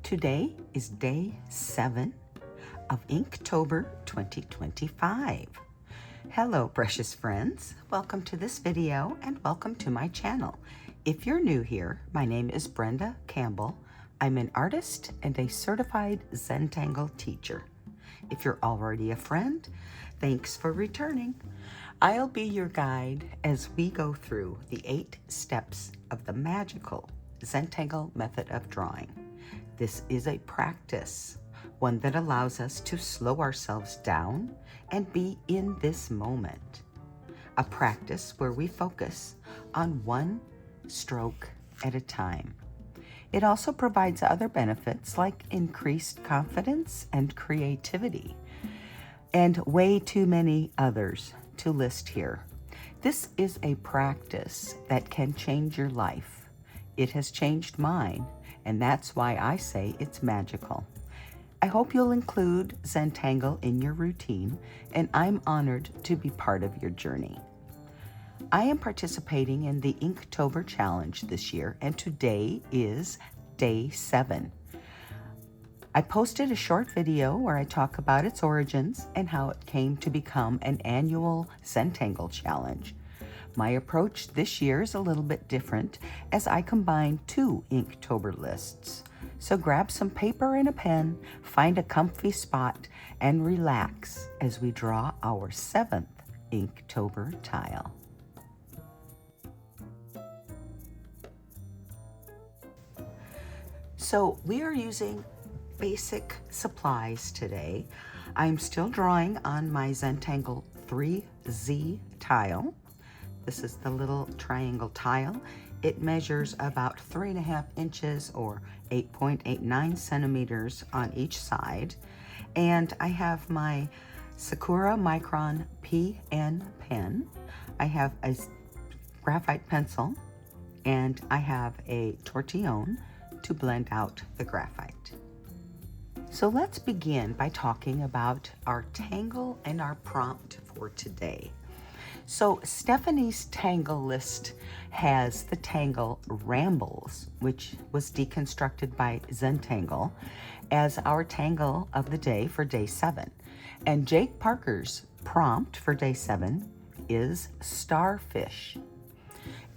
Today is day 7 of Inktober 2025. Hello, precious friends. Welcome to this video and welcome to my channel. If you're new here, my name is Brenda Campbell. I'm an artist and a certified Zentangle teacher. If you're already a friend, thanks for returning. I'll be your guide as we go through the 8 steps of the Magical Zentangle Method of drawing. This is a practice, one that allows us to slow ourselves down and be in this moment. A practice where we focus on one stroke at a time. It also provides other benefits like increased confidence and creativity, and way too many others to list here. This is a practice that can change your life. It has changed mine, and that's why I say it's magical. I hope you'll include Zentangle in your routine, and I'm honored to be part of your journey. I am participating in the Inktober challenge this year, and today is day 7. I posted a short video where I talk about its origins and how it came to become an annual Zentangle challenge. My approach this year is a little bit different as I combine 2 Inktober lists. So grab some paper and a pen, find a comfy spot, and relax as we draw our 7th Inktober tile. So we are using basic supplies today. I'm still drawing on my Zentangle 3Z tile. This is the little triangle tile. It measures about 3.5 inches or 8.89 centimeters on each side. And I have my Sakura Micron PN pen. I have a graphite pencil, and I have a tortillion to blend out the graphite. So let's begin by talking about our tangle and our prompt for today. So Stephanie's tangle list has the Tangle Rambles, which was deconstructed by Zentangle, as our tangle of the day for day 7. And Jake Parker's prompt for day 7 is Starfish.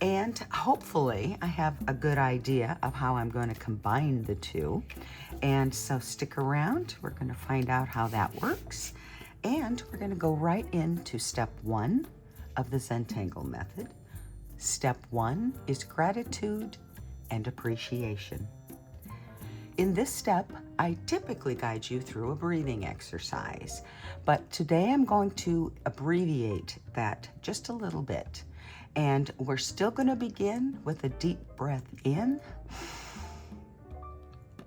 And hopefully I have a good idea of how I'm going to combine the two. And so stick around. We're going to find out how that works. And we're going to go right into step 1 of the Zentangle method. Step 1 is gratitude and appreciation. In this step, I typically guide you through a breathing exercise, but today I'm going to abbreviate that just a little bit. And we're still going to begin with a deep breath in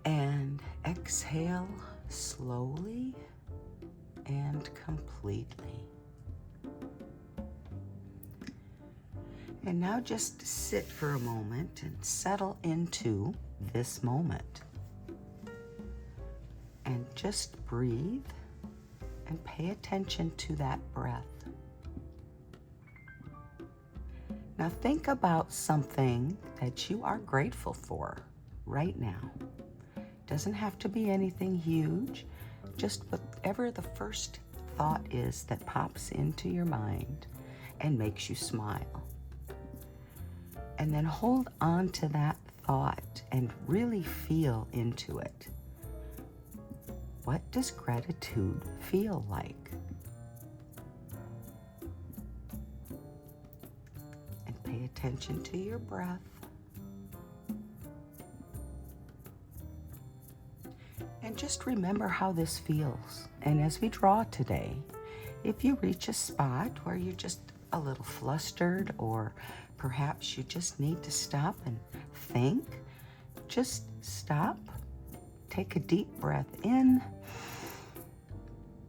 and exhale slowly and completely. And now just sit for a moment and settle into this moment. And just breathe and pay attention to that breath. Now think about something that you are grateful for right now. Doesn't have to be anything huge, just whatever the first thought is that pops into your mind and makes you smile. And then hold on to that thought and really feel into it. What does gratitude feel like? And pay attention to your breath. And just remember how this feels. And as we draw today, if you reach a spot where you're just a little flustered, or perhaps you just need to stop and think, just stop, take a deep breath in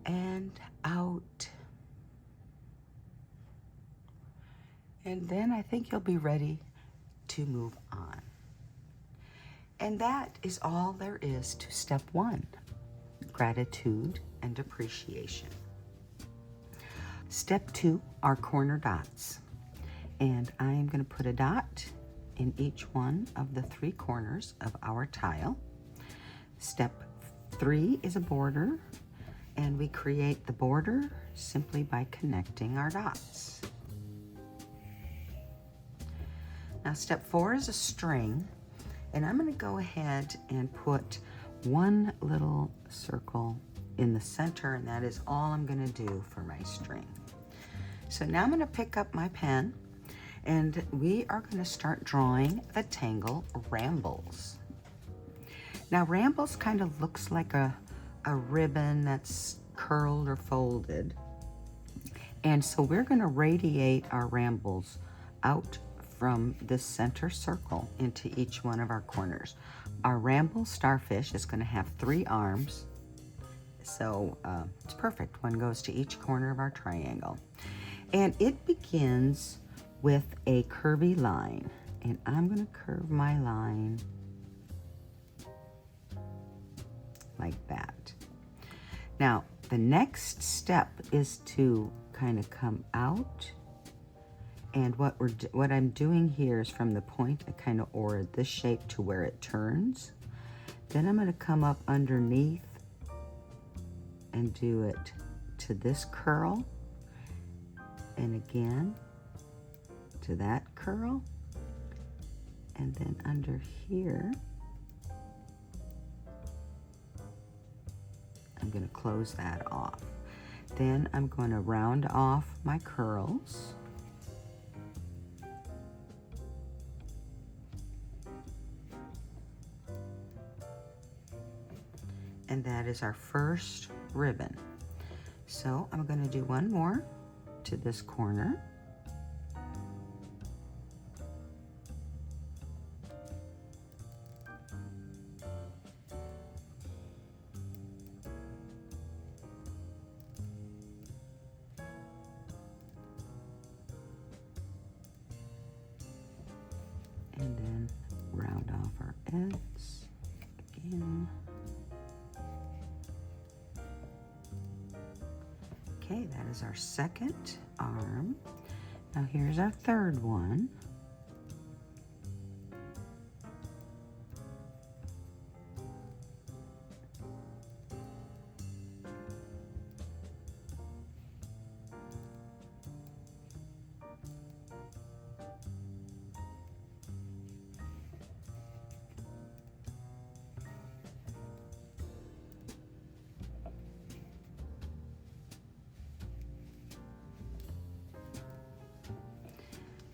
and out. And then I think you'll be ready to move on. And that is all there is to step 1, gratitude and appreciation. Step 2 are corner dots. And I am going to put a dot in each one of the 3 corners of our tile. Step 3 is a border, and we create the border simply by connecting our dots. Now step 4 is a string, and I'm going to go ahead and put one little circle in the center, and that is all I'm going to do for my string. So now I'm going to pick up my pen, and we are going to start drawing the Tangle Rambles. Now Rambles kind of looks like a ribbon that's curled or folded, and so we're going to radiate our rambles out from this center circle into each one of our corners. Our ramble starfish is going to have 3 arms, so it's perfect. One goes to each corner of our triangle, and it begins with a curvy line, and I'm going to curve my line like that. Now the next step is to kind of come out, and what I'm doing here is from the point I kind of ordered this shape to where it turns. Then I'm going to come up underneath and do it to this curl, and again to that curl, and then under here I'm going to close that off. Then I'm going to round off my curls. And that is our first ribbon. So I'm going to do one more to this corner. And then round off our ends again. Okay, that is our second arm. Now here's our third one.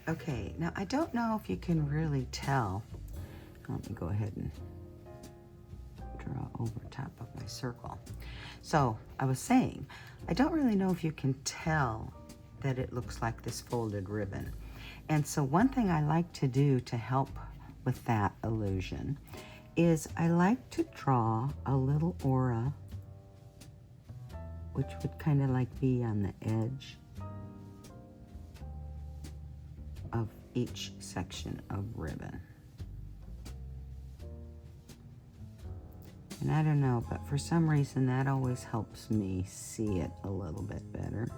Okay, now I don't know if you can really tell. Let me go ahead and draw over top of my circle. So I was saying, I don't really know if you can tell that it looks like this folded ribbon. And so one thing I like to do to help with that illusion is I like to draw a little aura, which would kind of like be on the edge of each section of ribbon. And I don't know, but for some reason that always helps me see it a little bit better.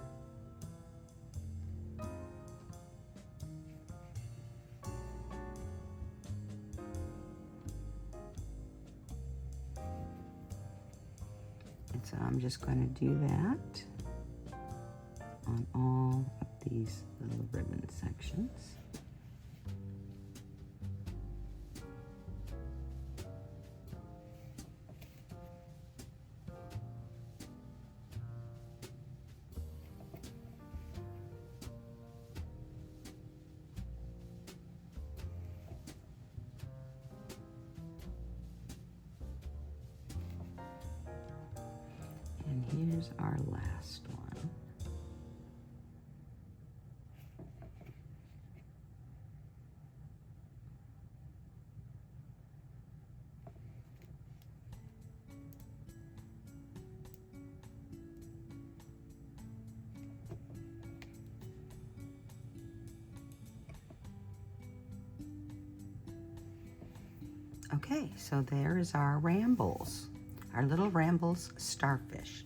And so I'm just going to do that on all of these little ribbon sections. And here's our last one. Okay, so there is our rambles, our little rambles starfish.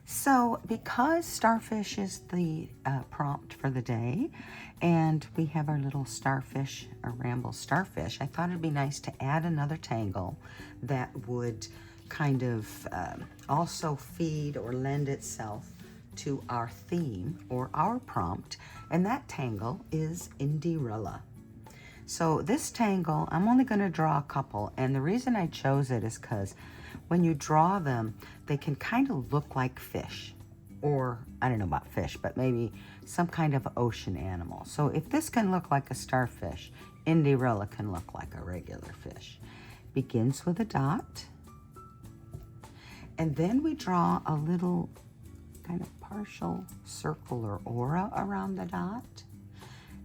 So because starfish is the prompt for the day, and we have our little starfish, our ramble starfish, I thought it'd be nice to add another tangle that would kind of also feed or lend itself to our theme or our prompt, and that tangle is Indirilla. So this tangle, I'm only going to draw a couple, and the reason I chose it is because when you draw them, they can kind of look like fish, or I don't know about fish, but maybe some kind of ocean animal. So if this can look like a starfish, Indirilla can look like a regular fish. Begins with a dot, and then we draw a little kind of partial circle or aura around the dot.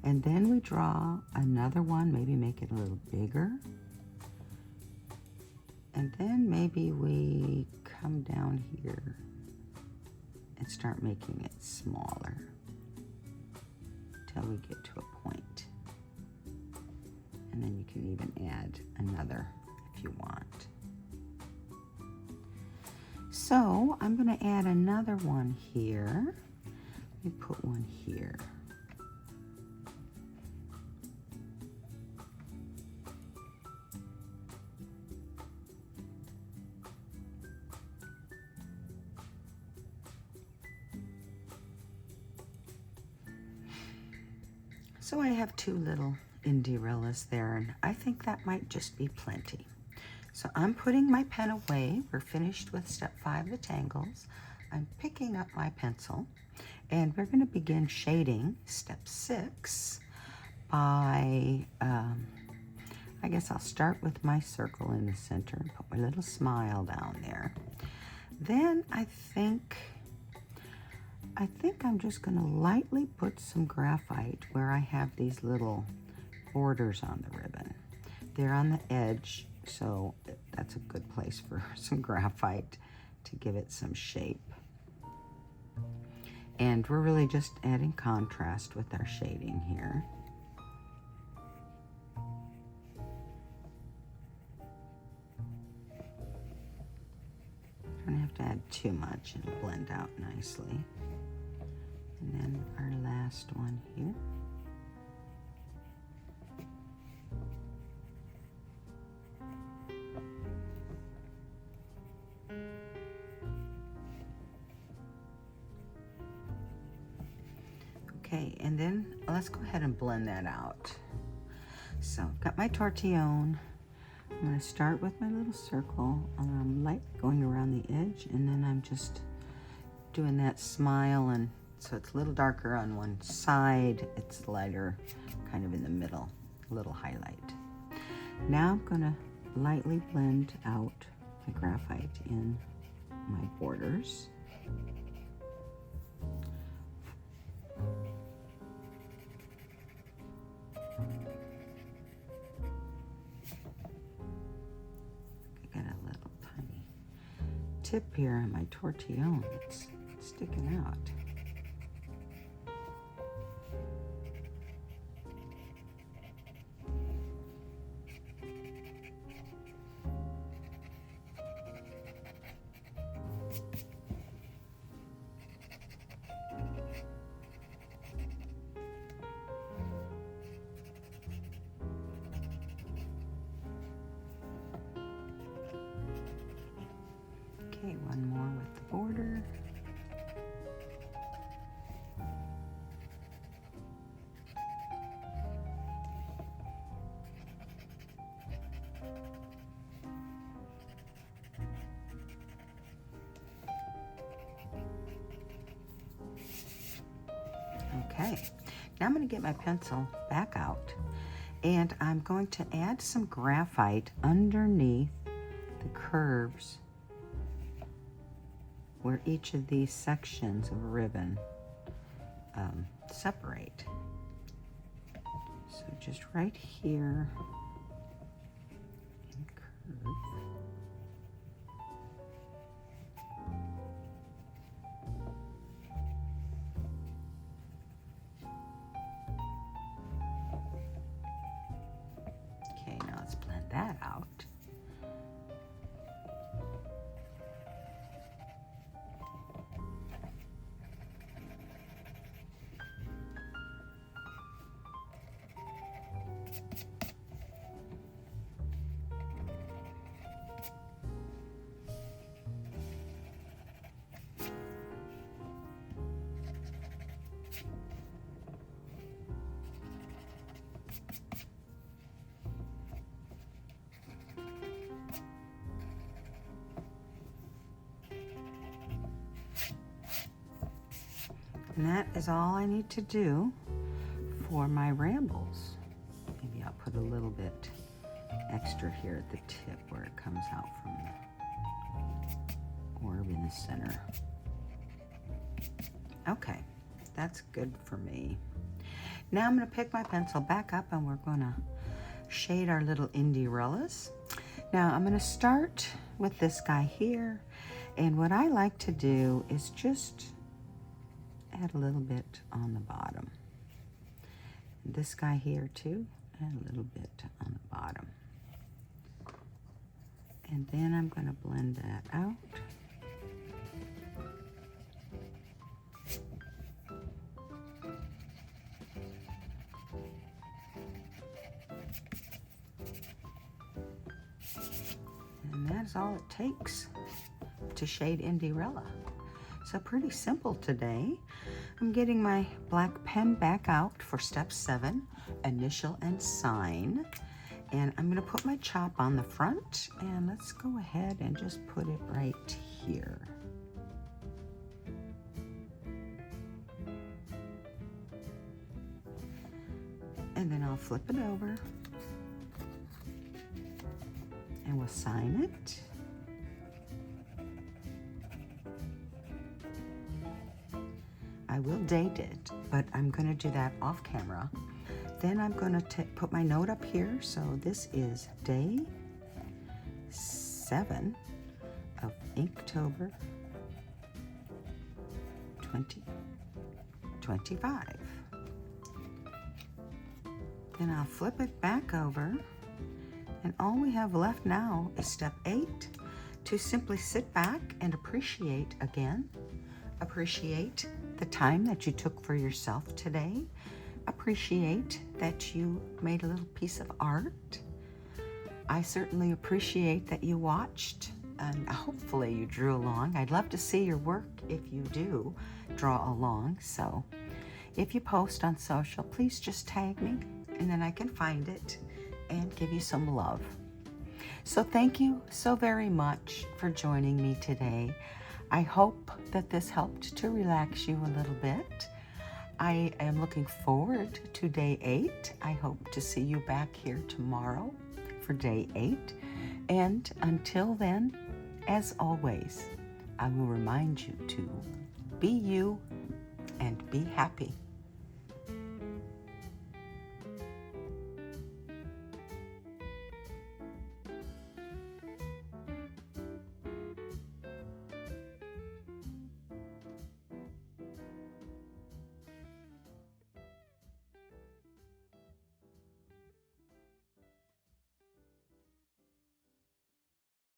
And then we draw another one, maybe make it a little bigger. And then maybe we come down here and start making it smaller till we get to a point. And then you can even add another if you want. So I'm going to add another one here. Let me put one here. So I have two little Indirillas there, and I think that might just be plenty. So I'm putting my pen away. We're finished with step 5, the tangles. I'm picking up my pencil, and we're going to begin shading step 6 by, I guess I'll start with my circle in the center and put my little smile down there. Then I think I'm just going to lightly put some graphite where I have these little borders on the ribbon. They're on the edge, so that's a good place for some graphite to give it some shape. And we're really just adding contrast with our shading here. Don't have to add too much, it'll blend out nicely. And then our last one here. Okay, and then let's go ahead and blend that out. So I've got my tortillion. I'm going to start with my little circle, and I'm lightly going around the edge, and then I'm just doing that smile, and so it's a little darker on one side, it's lighter kind of in the middle, a little highlight. Now I'm going to lightly blend out the graphite in my borders. I got a little tiny tip here on my tortillion. It's sticking out. Okay, one more with the border. Okay, now I'm going to get my pencil back out, and I'm going to add some graphite underneath the curves where each of these sections of a ribbon separate. So just right here and curve. Okay, now let's blend that out. And that is all I need to do for my rambles. Maybe I'll put a little bit extra here at the tip where it comes out from the orb in the center. Okay, that's good for me. Now I'm going to pick my pencil back up and we're going to shade our little Indirellas. Now I'm going to start with this guy here, and what I like to do is just add a little bit on the bottom. And this guy here too, and a little bit on the bottom. And then I'm going to blend that out. And that's all it takes to shade Indirella. So pretty simple today. I'm getting my black pen back out for step 7, initial and sign. And I'm going to put my chop on the front, and let's go ahead and just put it right here. And then I'll flip it over and we'll sign it. I will date it, but I'm going to do that off camera. Then I'm going to put my note up here. So this is day 7 of Inktober 2025. Then I'll flip it back over, and all we have left now is step 8, to simply sit back and appreciate again. Appreciate the time that you took for yourself today. Appreciate that you made a little piece of art. I certainly appreciate that you watched, and hopefully you drew along. I'd love to see your work if you do draw along. So if you post on social, please just tag me, and then I can find it and give you some love. So thank you so very much for joining me today. I hope that this helped to relax you a little bit. I am looking forward to day 8. I hope to see you back here tomorrow for day 8. And until then, as always, I will remind you to be you and be happy.